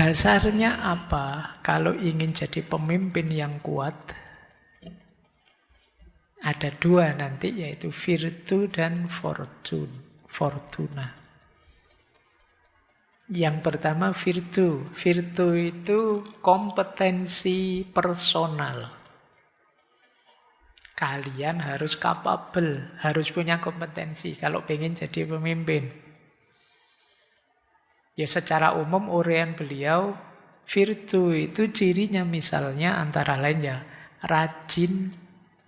Dasarnya apa? Kalau ingin jadi pemimpin yang kuat, ada dua nanti, yaitu virtu dan fortuna. Yang pertama virtu. Virtu itu kompetensi personal. Kalian harus capable, harus punya kompetensi kalau pengen jadi pemimpin. Ya secara umum uraian beliau, virtu itu cirinya misalnya antara lain ya rajin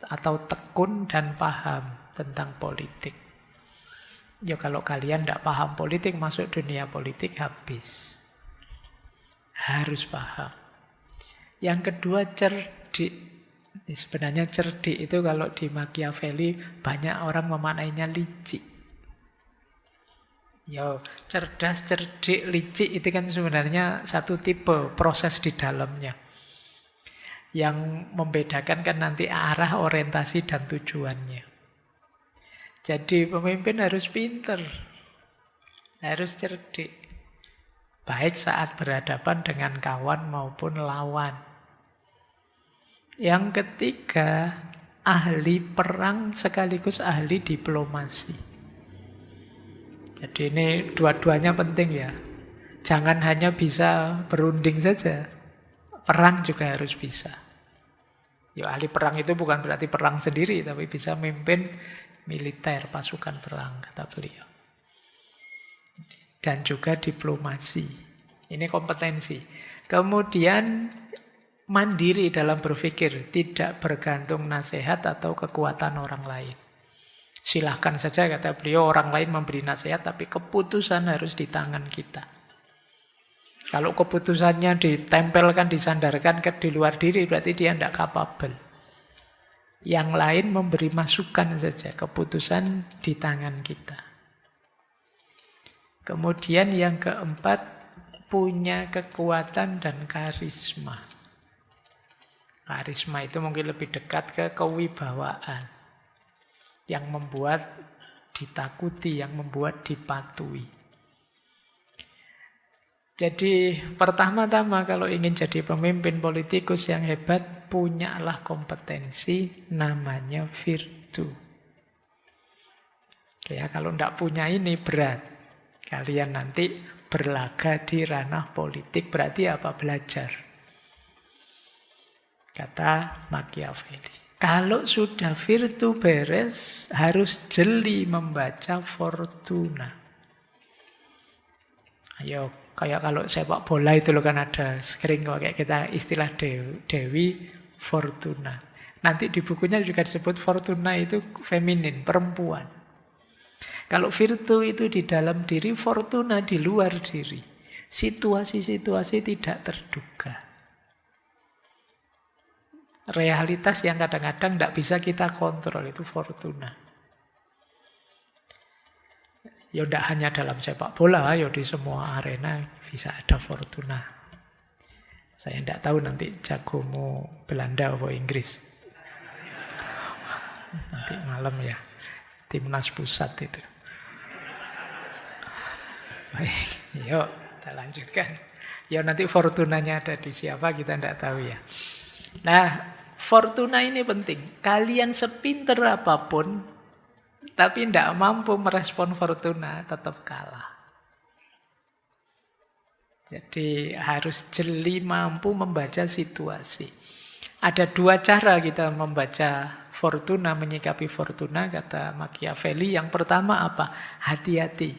atau tekun dan paham tentang politik. Ya kalau kalian tidak paham politik, masuk dunia politik habis. Harus paham. Yang kedua cerdik. Sebenarnya cerdik itu kalau di Machiavelli banyak orang memaknainya licik. Ya, cerdas, cerdik, licik itu kan sebenarnya satu tipe proses di dalamnya. Yang membedakan kan nanti arah, orientasi, dan tujuannya. Jadi pemimpin harus pinter, harus cerdik. Baik saat berhadapan dengan kawan maupun lawan. Yang ketiga, ahli perang sekaligus ahli diplomasi. Jadi ini dua-duanya penting ya. Jangan hanya bisa berunding saja. Perang juga harus bisa. Ya, ahli perang itu bukan berarti perang sendiri, tapi bisa memimpin militer, pasukan perang, kata beliau. Dan juga diplomasi. Ini kompetensi. Kemudian mandiri dalam berpikir, tidak bergantung nasihat atau kekuatan orang lain. Silahkan saja, kata beliau, orang lain memberi nasihat, tapi keputusan harus di tangan kita. Kalau keputusannya ditempelkan, disandarkan di luar diri, berarti dia tidak capable. Yang lain memberi masukan saja, keputusan di tangan kita. Kemudian yang keempat, punya kekuatan dan karisma. Karisma itu mungkin lebih dekat ke kewibawaan. Yang membuat ditakuti, yang membuat dipatuhi. Jadi pertama-tama kalau ingin jadi pemimpin politikus yang hebat, punyalah kompetensi namanya virtu. Ya, kalau tidak punya ini berat. Kalian nanti berlaga di ranah politik, berarti apa? Belajar. Kata Machiavelli. Kalau sudah virtu beres, harus jeli membaca fortuna. Ayo, kayak kalau sepak bola itu loh kan ada sering kayak kita istilah Dewi Fortuna. Nanti di bukunya juga disebut Fortuna itu feminin, perempuan. Kalau virtu itu di dalam diri, Fortuna di luar diri. Situasi-situasi tidak terduga. Realitas yang kadang-kadang tidak bisa kita kontrol, itu fortuna. Ya tidak hanya dalam sepak bola, ya di semua arena bisa ada fortuna. Saya tidak tahu nanti jagomu Belanda atau Inggris. Nanti malam ya, timnas pusat itu. Baik, yuk kita lanjutkan. Ya nanti fortunanya ada di siapa kita tidak tahu ya. Nah, fortuna ini penting. Kalian sepinter apapun, tapi tidak mampu merespon fortuna, tetap kalah. Jadi harus jeli mampu membaca situasi. Ada dua cara kita membaca fortuna, menyikapi fortuna, kata Machiavelli. Yang pertama apa? Hati-hati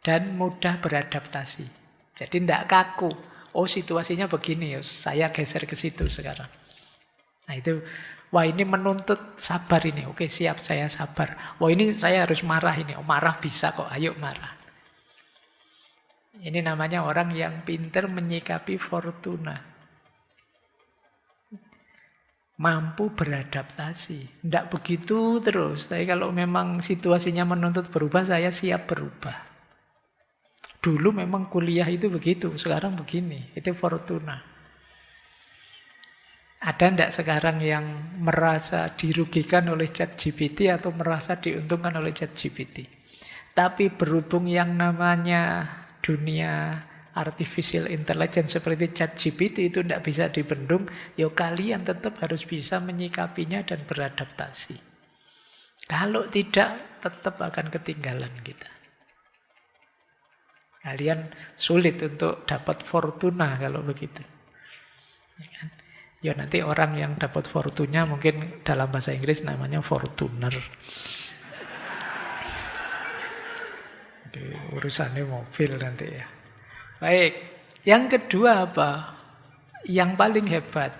dan mudah beradaptasi. Jadi tidak kaku. Oh situasinya begini, saya geser ke situ sekarang. Nah itu, wah ini menuntut sabar ini. Oke siap, saya sabar. Wah ini saya harus marah ini. Oh marah bisa kok, ayo marah. Ini namanya orang yang pintar menyikapi fortuna. Mampu beradaptasi. Tidak begitu terus. Tapi kalau memang situasinya menuntut berubah, saya siap berubah. Dulu memang kuliah itu begitu, sekarang begini. Itu fortuna. Ada enggak sekarang yang merasa dirugikan oleh ChatGPT atau merasa diuntungkan oleh ChatGPT? Tapi berhubung yang namanya dunia artificial intelligence seperti ChatGPT itu tidak bisa dibendung, ya kalian tetap harus bisa menyikapinya dan beradaptasi. Kalau tidak, tetap akan ketinggalan kita. Kalian sulit untuk dapat fortuna kalau begitu. Ya kan? Ya nanti orang yang dapat fortuna mungkin dalam bahasa Inggris namanya fortuner. Urusannya mobil nanti ya. Baik, yang kedua apa? Yang paling hebat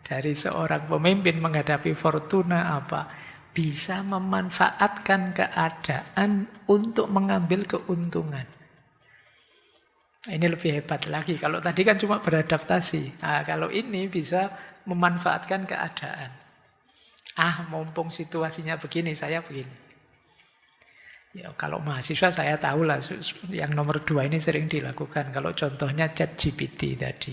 dari seorang pemimpin menghadapi fortuna apa? Bisa memanfaatkan keadaan untuk mengambil keuntungan. Ini lebih hebat lagi. Kalau tadi kan cuma beradaptasi. Nah, kalau ini bisa memanfaatkan keadaan. Mumpung situasinya begini, saya begini. Ya, kalau mahasiswa saya tahu lah, yang nomor 2 ini sering dilakukan. Kalau contohnya ChatGPT tadi.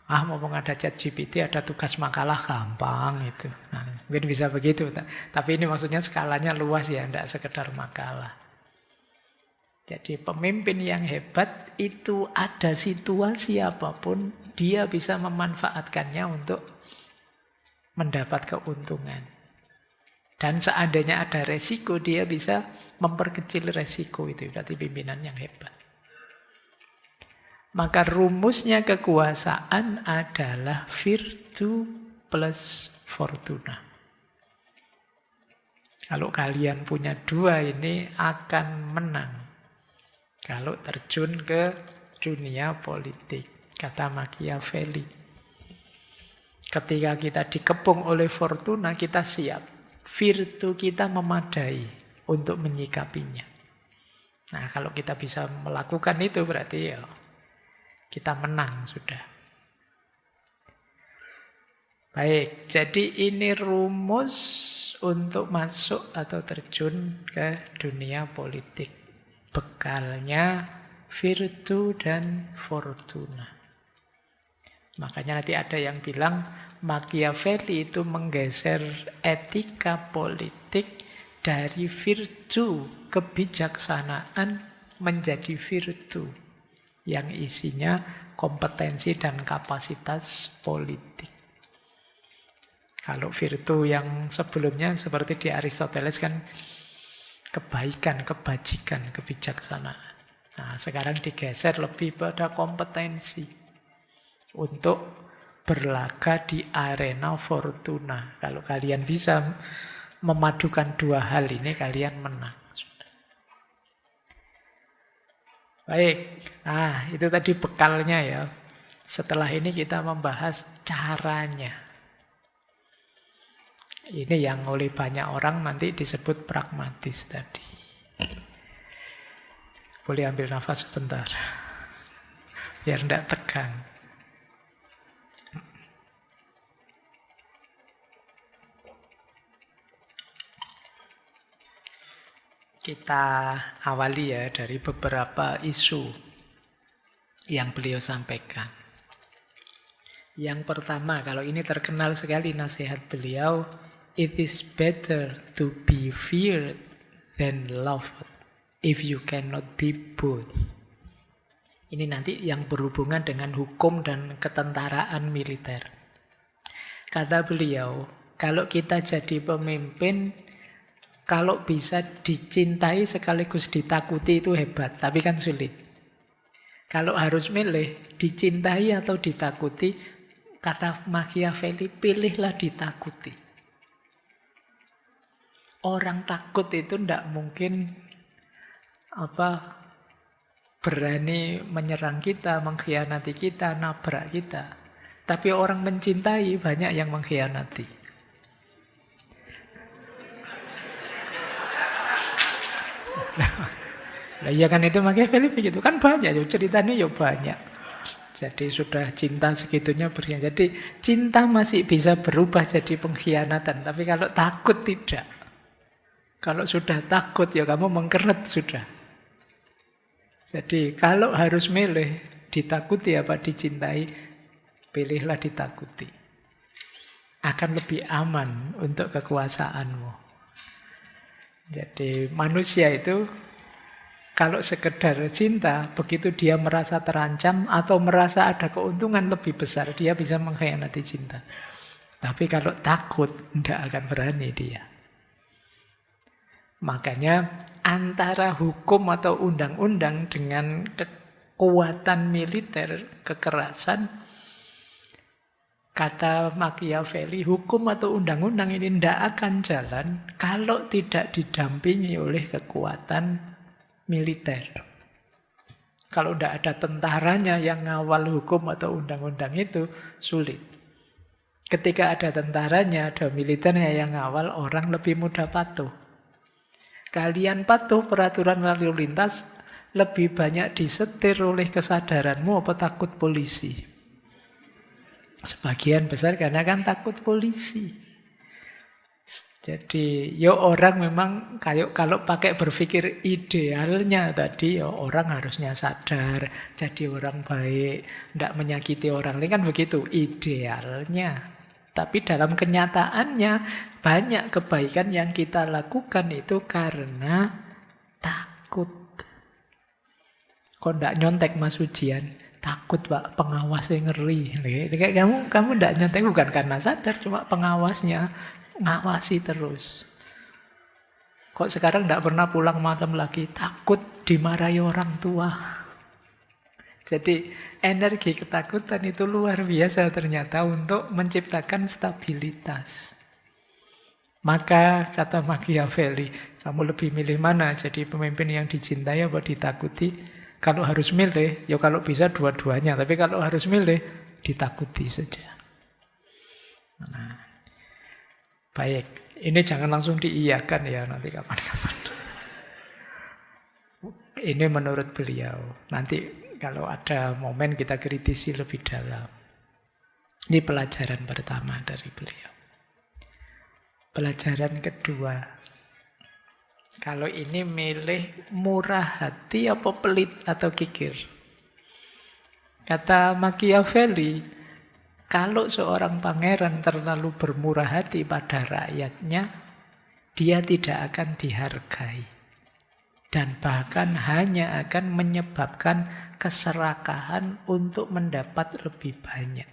Mumpung ada ChatGPT, ada tugas makalah gampang itu. Nah, mungkin bisa begitu. Tapi ini maksudnya skalanya luas ya, tidak sekedar makalah. Jadi pemimpin yang hebat itu ada situasi apapun, dia bisa memanfaatkannya untuk mendapat keuntungan. Dan seandainya ada resiko, dia bisa memperkecil resiko itu. Berarti pimpinan yang hebat. Maka rumusnya kekuasaan adalah virtu plus fortuna. Kalau kalian punya 2 ini akan menang. Kalau terjun ke dunia politik, kata Machiavelli. Ketika kita dikepung oleh fortuna, kita siap. Virtu kita memadai untuk menyikapinya. Nah, kalau kita bisa melakukan itu berarti ya kita menang sudah. Baik, jadi ini rumus untuk masuk atau terjun ke dunia politik. Bekalnya virtu dan fortuna. Makanya nanti ada yang bilang Machiavelli itu menggeser etika politik dari virtu kebijaksanaan menjadi virtu yang isinya kompetensi dan kapasitas politik. Kalau virtu yang sebelumnya seperti di Aristoteles kan kebaikan, kebajikan, kebijaksanaan. Nah, sekarang digeser lebih pada kompetensi untuk berlaga di arena fortuna. Kalau kalian bisa memadukan 2 hal ini, kalian menang. Baik, itu tadi bekalnya ya. Setelah ini kita membahas caranya. Ini yang oleh banyak orang nanti disebut pragmatis tadi. Boleh ambil nafas sebentar, biar tidak tegang. Kita awali ya dari beberapa isu yang beliau sampaikan. Yang pertama, kalau ini terkenal sekali nasihat beliau, it is better to be feared than loved if you cannot be both. Ini nanti yang berhubungan dengan hukum dan ketentaraan militer. Kata beliau, kalau kita jadi pemimpin, kalau bisa dicintai sekaligus ditakuti itu hebat, tapi kan sulit. Kalau harus milih, dicintai atau ditakuti, kata Machiavelli, pilihlah ditakuti. Orang takut itu tidak mungkin berani menyerang kita, mengkhianati kita, nabrak kita. Tapi orang mencintai banyak yang mengkhianati. Nah, iya kan itu Machiavelli begitu. Kan banyak, ceritanya ya banyak. Jadi sudah cinta segitunya berkhianat. Jadi cinta masih bisa berubah jadi pengkhianatan. Tapi kalau takut tidak. Kalau sudah takut ya kamu mengkeret sudah. Jadi kalau harus milih ditakuti apa dicintai, pilihlah ditakuti. Akan lebih aman untuk kekuasaanmu. Jadi manusia itu Kalau sekedar cinta, begitu dia merasa terancam atau merasa ada keuntungan lebih besar, dia bisa mengkhianati cinta. Tapi kalau takut, tidak akan berani dia. Makanya antara hukum atau undang-undang dengan kekuatan militer, kekerasan, kata Machiavelli, hukum atau undang-undang ini tidak akan jalan kalau tidak didampingi oleh kekuatan militer. Kalau tidak ada tentaranya yang ngawal hukum atau undang-undang itu, sulit. Ketika ada tentaranya, ada militernya yang ngawal, orang lebih mudah patuh. Kalian patuh peraturan lalu lintas, lebih banyak disetir oleh kesadaranmu apa takut polisi? Sebagian besar karena kan takut polisi. Jadi orang memang kalau pakai berpikir idealnya tadi, orang harusnya sadar, jadi orang baik, tidak menyakiti orang lain, kan begitu idealnya. Tapi dalam kenyataannya banyak kebaikan yang kita lakukan itu karena takut. Kok tidak nyontek Mas Ujian? Takut Pak, pengawasnya ngeri. Kamu tidak nyontek bukan karena sadar, cuma pengawasnya ngawasi terus. Kok sekarang tidak pernah pulang malam lagi? Takut dimarahi orang tua. Jadi energi ketakutan itu luar biasa ternyata untuk menciptakan stabilitas. Maka kata Machiavelli, kamu lebih milih mana? Jadi pemimpin yang dicintai atau ditakuti? Kalau harus milih, ya kalau bisa dua-duanya. Tapi kalau harus milih, ditakuti saja. Nah, baik, ini jangan langsung diiyakan ya nanti kapan-kapan. Ini menurut beliau. Nanti kalau ada momen kita kritisi lebih dalam. Ini pelajaran pertama dari beliau. Pelajaran kedua. Kalau ini milih murah hati apa pelit atau kikir. Kata Machiavelli, kalau seorang pangeran terlalu bermurah hati pada rakyatnya, dia tidak akan dihargai. Dan bahkan hanya akan menyebabkan keserakahan untuk mendapat lebih banyak.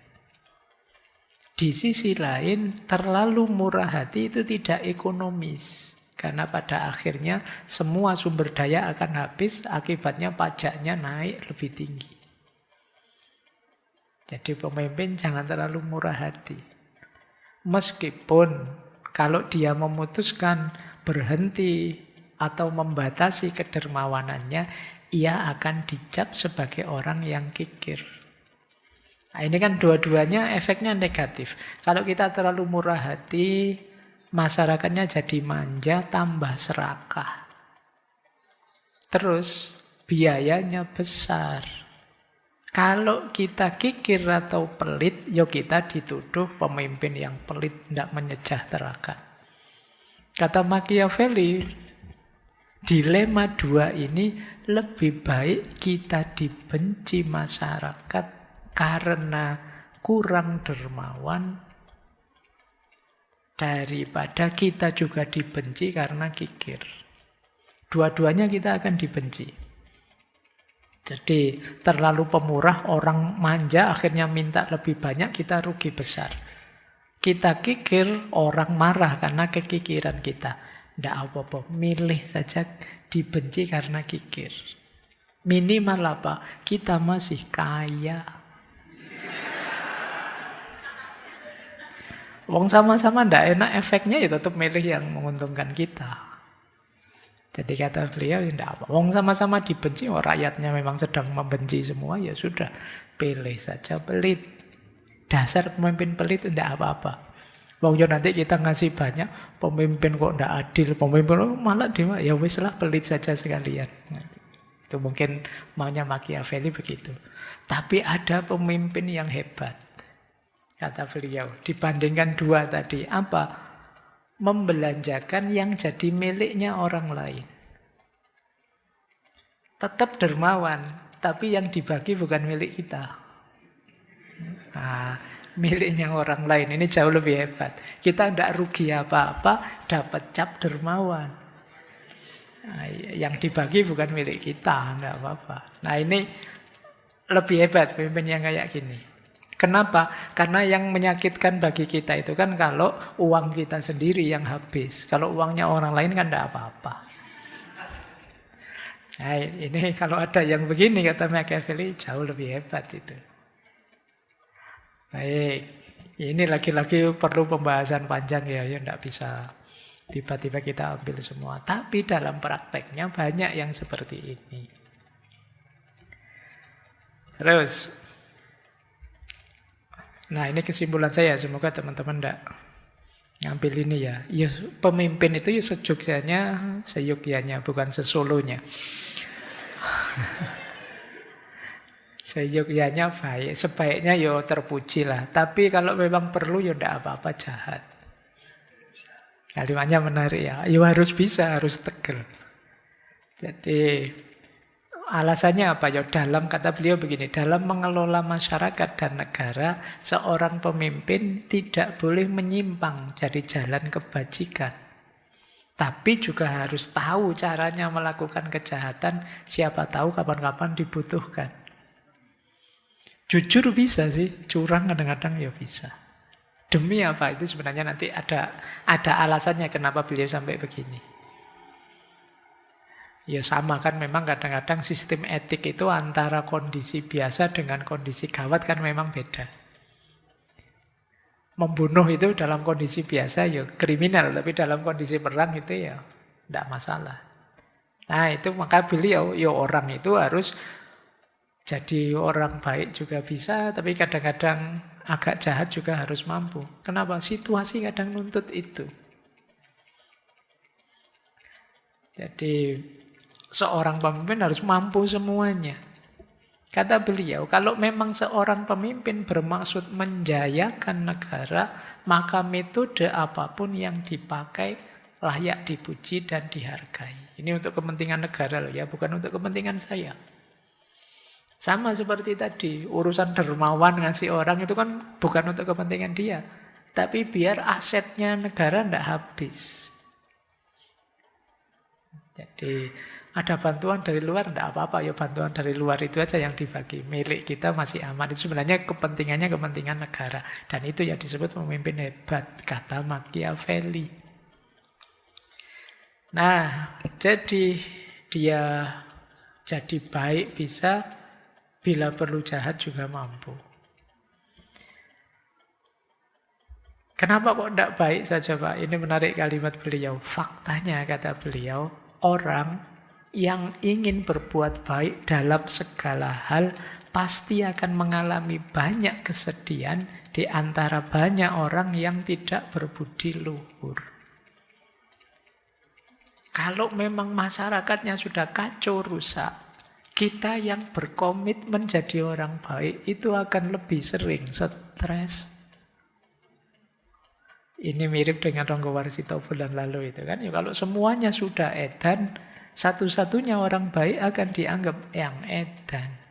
Di sisi lain, terlalu murah hati itu tidak ekonomis. Karena pada akhirnya semua sumber daya akan habis, akibatnya pajaknya naik lebih tinggi. Jadi pemimpin jangan terlalu murah hati. Meskipun kalau dia memutuskan berhenti atau membatasi kedermawanannya, ia akan dicap sebagai orang yang kikir. Nah, ini kan dua-duanya efeknya negatif. Kalau kita terlalu murah hati, masyarakatnya jadi manja, tambah serakah. Terus biayanya besar. Kalau kita kikir atau pelit, ya kita dituduh pemimpin yang pelit, tidak menyejahterakan. Kata Machiavelli, dilema dua ini lebih baik kita dibenci masyarakat karena kurang dermawan daripada kita juga dibenci karena kikir. Dua-duanya kita akan dibenci. Jadi terlalu pemurah, orang manja akhirnya minta lebih banyak, kita rugi besar. Kita kikir, orang marah karena kekikiran kita. Tidak apa-apa, milih saja dibenci karena kikir. Minimal apa? Kita masih kaya. Wong sama-sama tidak enak efeknya, ya tetap milih yang menguntungkan kita. Jadi kata beliau, tidak apa. Wong sama-sama dibenci, rakyatnya memang sedang membenci semua, ya sudah, pilih saja pelit. Dasar pemimpin pelit tidak apa-apa. Wong nanti kita ngasih banyak, pemimpin kok tidak adil, pemimpin malah ya wis lah pelit saja sekalian. Itu mungkin maunya Machiavelli begitu. Tapi ada pemimpin yang hebat. Kata beliau, dibandingkan dua tadi, apa? Membelanjakan yang jadi miliknya orang lain. Tetap dermawan, tapi yang dibagi bukan milik kita. Nah, miliknya orang lain, ini jauh lebih hebat. Kita tidak rugi apa-apa, dapat cap dermawan. Nah, yang dibagi bukan milik kita, enggak apa-apa. Nah ini lebih hebat pemimpin yang kayak gini. Kenapa? Karena yang menyakitkan bagi kita itu kan kalau uang kita sendiri yang habis. Kalau uangnya orang lain kan enggak apa-apa. Nah ini kalau ada yang begini kata Machiavelli jauh lebih hebat itu. Baik, ini lagi-lagi perlu pembahasan panjang ya enggak bisa tiba-tiba kita ambil semua. Tapi dalam prakteknya banyak yang seperti ini. Terus, nah ini kesimpulan saya. Semoga teman-teman enggak ngambil ini ya. Ya pemimpin itu ya sejogjanya, seyogyanya, bukan sesolonya. Seyogyanya baik, sebaiknya ya terpuji lah. Tapi kalau memang perlu ya enggak apa-apa jahat. Kalimatnya menarik ya. Ya harus bisa, harus tegel. Jadi alasannya apa ya? Dalam kata beliau begini, dalam mengelola masyarakat dan negara, seorang pemimpin tidak boleh menyimpang dari jalan kebajikan. Tapi juga harus tahu caranya melakukan kejahatan, siapa tahu kapan-kapan dibutuhkan. Jujur bisa sih, curang kadang-kadang ya bisa. Demi apa? Itu sebenarnya nanti ada alasannya kenapa beliau sampai begini. Ya sama kan memang kadang-kadang sistem etik itu antara kondisi biasa dengan kondisi gawat kan memang beda. Membunuh itu dalam kondisi biasa ya kriminal, tapi dalam kondisi perang itu ya tidak masalah. Nah itu maka beliau, ya orang itu harus jadi orang baik juga bisa, tapi kadang-kadang agak jahat juga harus mampu. Kenapa? Situasi kadang nuntut itu. Jadi seorang pemimpin harus mampu semuanya. Kata beliau, kalau memang seorang pemimpin bermaksud menjayakan negara, maka metode apapun yang dipakai layak dipuji dan dihargai. Ini untuk kepentingan negara loh ya, bukan untuk kepentingan saya. Sama seperti tadi, urusan dermawan ngasih orang itu kan bukan untuk kepentingan dia. Tapi biar asetnya negara tidak habis. Jadi ada bantuan dari luar, tidak apa-apa. Ya bantuan dari luar itu aja yang dibagi. Milik kita masih aman. Itu sebenarnya kepentingannya kepentingan negara. Dan itu yang disebut pemimpin hebat, kata Machiavelli. Nah, jadi dia jadi baik bisa, bila perlu jahat juga mampu. Kenapa kok tidak baik saja Pak? Ini menarik kalimat beliau. Faktanya kata beliau, orang yang ingin berbuat baik dalam segala hal pasti akan mengalami banyak kesedihan di antara banyak orang yang tidak berbudi luhur. Kalau memang masyarakatnya sudah kacau rusak, kita yang berkomitmen jadi orang baik itu akan lebih sering stres. Ini mirip dengan Ronggo Warsito bulan lalu itu kan. Ya, kalau semuanya sudah edan, satu-satunya orang baik akan dianggap yang edan.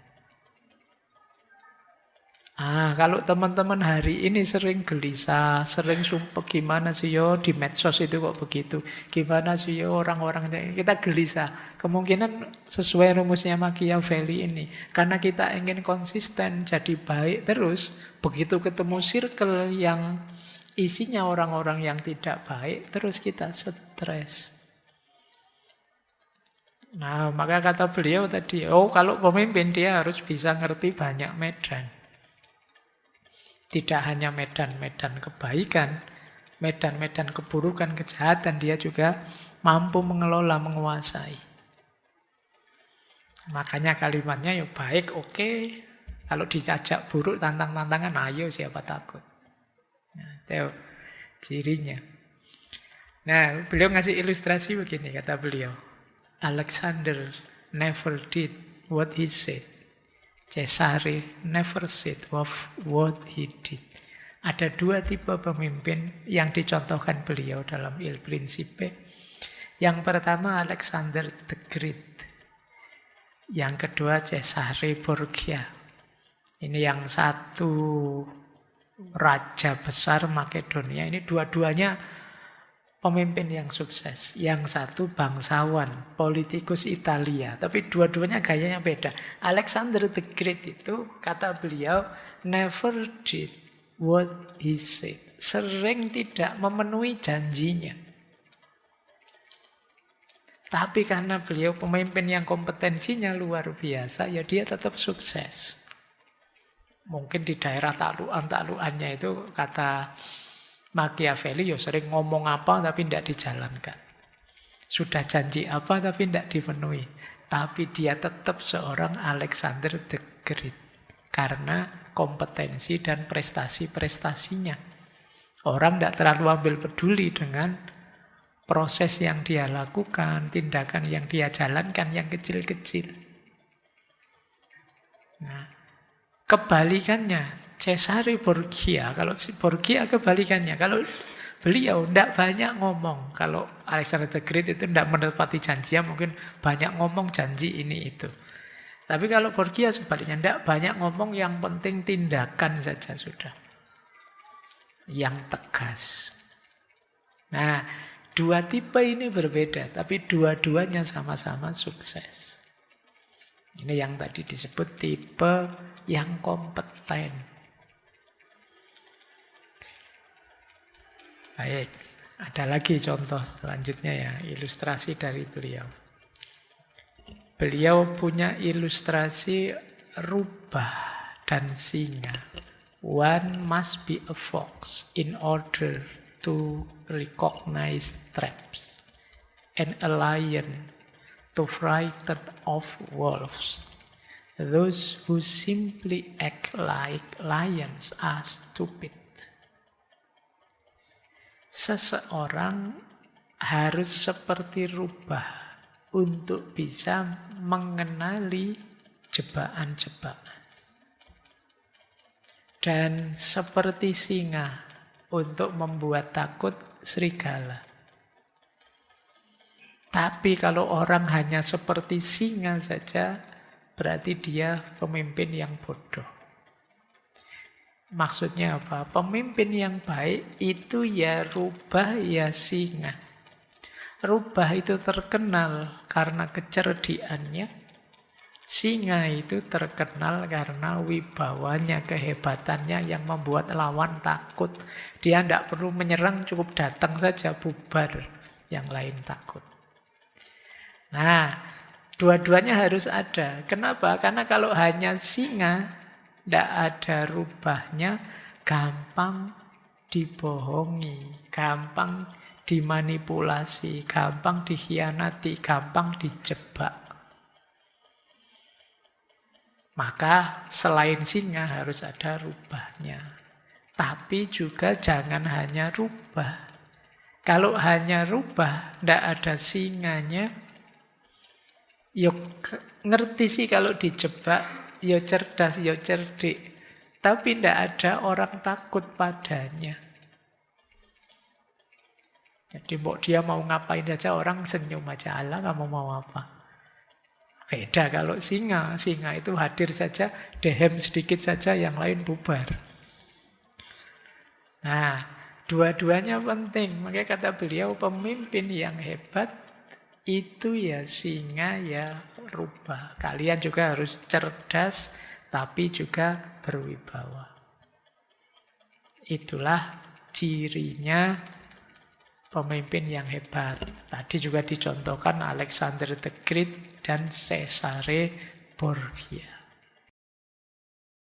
Kalau teman-teman hari ini sering gelisah, sering sumpah gimana sih yo di medsos itu kok begitu, gimana sih yo orang-orang ini, kita gelisah. Kemungkinan sesuai rumusnya Machiavelli ini, karena kita ingin konsisten jadi baik terus, begitu ketemu circle yang isinya orang-orang yang tidak baik, terus kita stres. Nah, maka kata beliau tadi, kalau pemimpin dia harus bisa ngerti banyak medan. Tidak hanya medan-medan kebaikan, medan-medan keburukan, kejahatan, dia juga mampu mengelola, menguasai. Makanya kalimatnya ya baik, oke. Kalau dijajak buruk, tantang-tantangan, ayo siapa takut. Nah, itu cirinya. Nah, beliau ngasih ilustrasi begini, kata beliau. Alexander never did what he said. Cesare never said of what he did. Ada dua tipe pemimpin yang dicontohkan beliau dalam Il Principe. Yang pertama Alexander the Great. Yang kedua Cesare Borgia. Ini yang satu raja besar Makedonia. Ini dua-duanya pemimpin yang sukses. Yang satu bangsawan, politikus Italia. Tapi dua-duanya gayanya beda. Alexander the Great itu, kata beliau, never did what he said. Sering tidak memenuhi janjinya. Tapi karena beliau pemimpin yang kompetensinya luar biasa, ya dia tetap sukses. Mungkin di daerah taklukan-taklukannya itu, kata Machiavelli, ya sering ngomong apa tapi tidak dijalankan. Sudah janji apa tapi tidak dipenuhi. Tapi dia tetap seorang Alexander the Great. Karena kompetensi dan prestasi-prestasinya. Orang tidak terlalu ambil peduli dengan proses yang dia lakukan, tindakan yang dia jalankan, yang kecil-kecil. Nah, kebalikannya, Cesare Borgia, kalau Borgia kebalikannya, kalau beliau tidak banyak ngomong, kalau Alexander the Great itu tidak menepati janjinya, mungkin banyak ngomong janji ini itu. Tapi kalau Borgia sebaliknya, tidak banyak ngomong, yang penting tindakan saja sudah. Yang tegas. Nah, dua tipe ini berbeda, tapi dua-duanya sama-sama sukses. Ini yang tadi disebut tipe yang kompeten. Baik, ada lagi contoh selanjutnya ya, ilustrasi dari beliau. Beliau punya ilustrasi rubah dan singa. One must be a fox in order to recognize traps, and a lion to frighten off wolves. Those who simply act like lions are stupid. Seseorang harus seperti rubah untuk bisa mengenali jebakan-jebakan. Dan seperti singa untuk membuat takut serigala. Tapi kalau orang hanya seperti singa saja, berarti dia pemimpin yang bodoh. Maksudnya apa? Pemimpin yang baik itu ya rubah ya singa. Rubah itu terkenal karena kecerdikannya. Singa itu terkenal karena wibawanya, kehebatannya yang membuat lawan takut. Dia tidak perlu menyerang, cukup datang saja bubar, yang lain takut. Nah, dua-duanya harus ada. Kenapa? Karena kalau hanya singa, tidak ada rubahnya, gampang dibohongi, gampang dimanipulasi, gampang dikhianati, gampang dijebak. Maka selain singa harus ada rubahnya. Tapi juga jangan hanya rubah. Kalau hanya rubah, tidak ada singanya, yuk ngerti sih kalau dijebak, ya cerdas, ya cerdik. Tapi tidak ada orang takut padanya. Jadi dia mau ngapain saja, orang senyum aja, Allah kamu mau apa. Beda kalau singa. Singa itu hadir saja, dehem sedikit saja, yang lain bubar. Nah, dua-duanya penting. Makanya kata beliau, pemimpin yang hebat itu ya singa ya rubah. Kalian juga harus cerdas, tapi juga berwibawa. Itulah cirinya pemimpin yang hebat. Tadi juga dicontohkan Alexander the Great dan Cesare Borgia.